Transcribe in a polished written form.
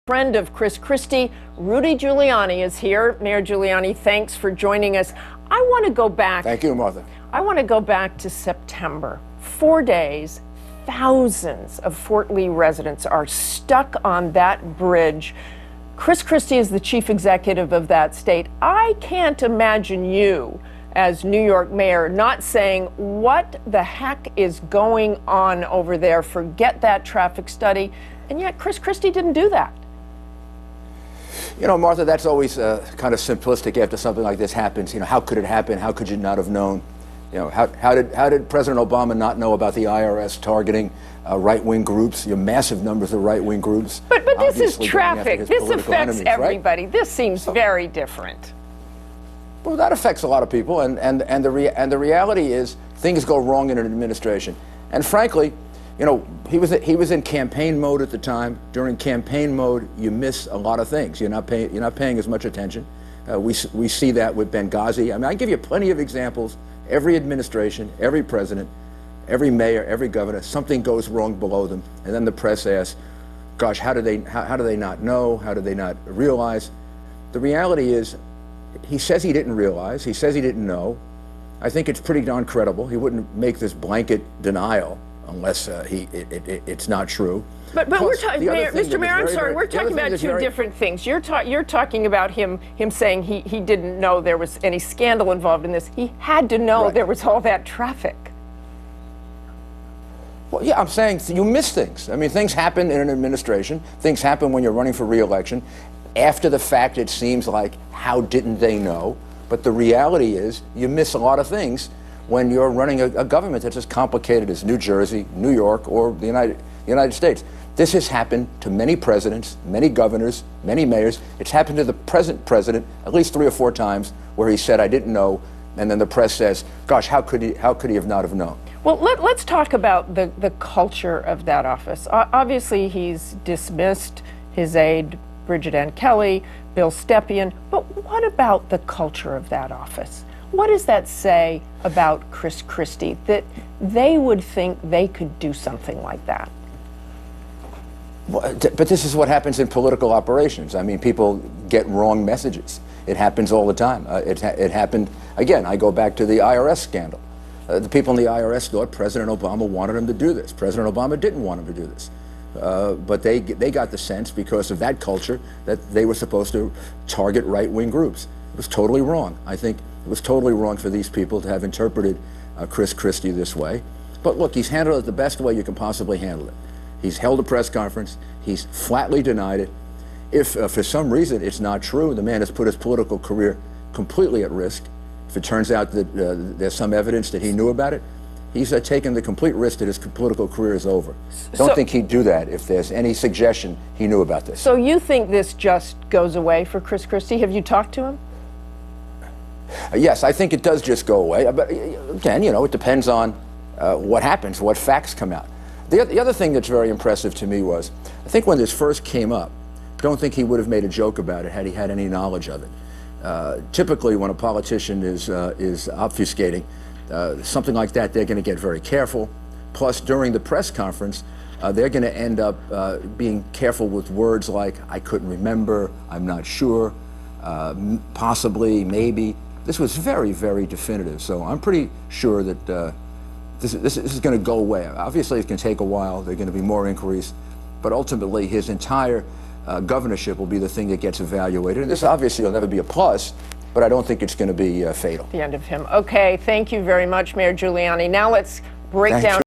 Friend of Chris Christie, Rudy Giuliani is here. Mayor Giuliani, thanks for joining us. I want to go back. Thank you, Martha. I want to go back to September. 4 days, thousands of Fort Lee residents are stuck on that bridge. Chris Christie is the chief executive of that state. I can't imagine you, as New York mayor, not saying, what the heck is going on over there? Forget that traffic study. And yet Chris Christie didn't do that. You know, Martha, that's always kind of simplistic after something like this happens. You know, how could it happen? How could you not have known? You know, how did President Obama not know about the IRS targeting right-wing groups, massive numbers of right-wing groups? But this is traffic. This affects everybody. Right? This seems very different. Well, that affects a lot of people, and the reality is things go wrong in an administration. And frankly, you know, he was in campaign mode at the time. During campaign mode, you miss a lot of things. You're not paying as much attention. We see that with Benghazi. I mean, I give you plenty of examples. Every administration, every president, every mayor, every governor, something goes wrong below them, and then the press asks, "Gosh, how do they not know? How do they not realize?" The reality is, he says he didn't realize. He says he didn't know. I think it's pretty darn credible. He wouldn't make this blanket denial unless it's not true. But we're talking, Mr. Mayor, I'm sorry, we're talking about two different things. You're talking about him saying he didn't know there was any scandal involved in this. He had to know there was all that traffic. Well, yeah, I'm saying you miss things. I mean, things happen in an administration. Things happen when you're running for re-election. After the fact, it seems like, how didn't they know? But the reality is, you miss a lot of things when you're running a government that's as complicated as New Jersey, New York, or the United States. This has happened to many presidents, many governors, many mayors. It's happened to the present president at least 3 or 4 times where he said, "I didn't know," and then the press says, "Gosh, how could he have not have known?" Well, let's talk about the culture of that office. Obviously, he's dismissed his aide, Bridget Ann Kelly, Bill Stepien, but what about the culture of that office? What does that say about Chris Christie, that they would think they could do something like that? Well, but this is what happens in political operations. I mean, people get wrong messages. It happens all the time. It happened, again, I go back to the IRS scandal. The people in the IRS thought President Obama wanted him to do this. President Obama didn't want him to do this. But they got the sense, because of that culture, that they were supposed to target right-wing groups. It was totally wrong. I think it was totally wrong for these people to have interpreted Chris Christie this way. But look, he's handled it the best way you can possibly handle it. He's held a press conference. He's flatly denied it. If for some reason it's not true, the man has put his political career completely at risk. If it turns out that there's some evidence that he knew about it, he's taken the complete risk that his political career is over. Don't think he'd do that if there's any suggestion he knew about this. So you think this just goes away for Chris Christie? Have you talked to him? Yes, I think it does just go away. But again, you know, it depends on what happens, what facts come out. The other thing that's very impressive to me was, I think when this first came up, don't think he would have made a joke about it had he had any knowledge of it. Typically, when a politician is obfuscating something like that, they're going to get very careful. Plus, during the press conference, they're going to end up being careful with words like, "I couldn't remember," "I'm not sure," "possibly," "maybe." This was very, very definitive. So I'm pretty sure that this is going to go away. Obviously, it's going to take a while. There are going to be more inquiries. But ultimately, his entire governorship will be the thing that gets evaluated. And this obviously will never be a plus, but I don't think it's going to be fatal. The end of him. Okay, thank you very much, Mayor Giuliani. Now let's break down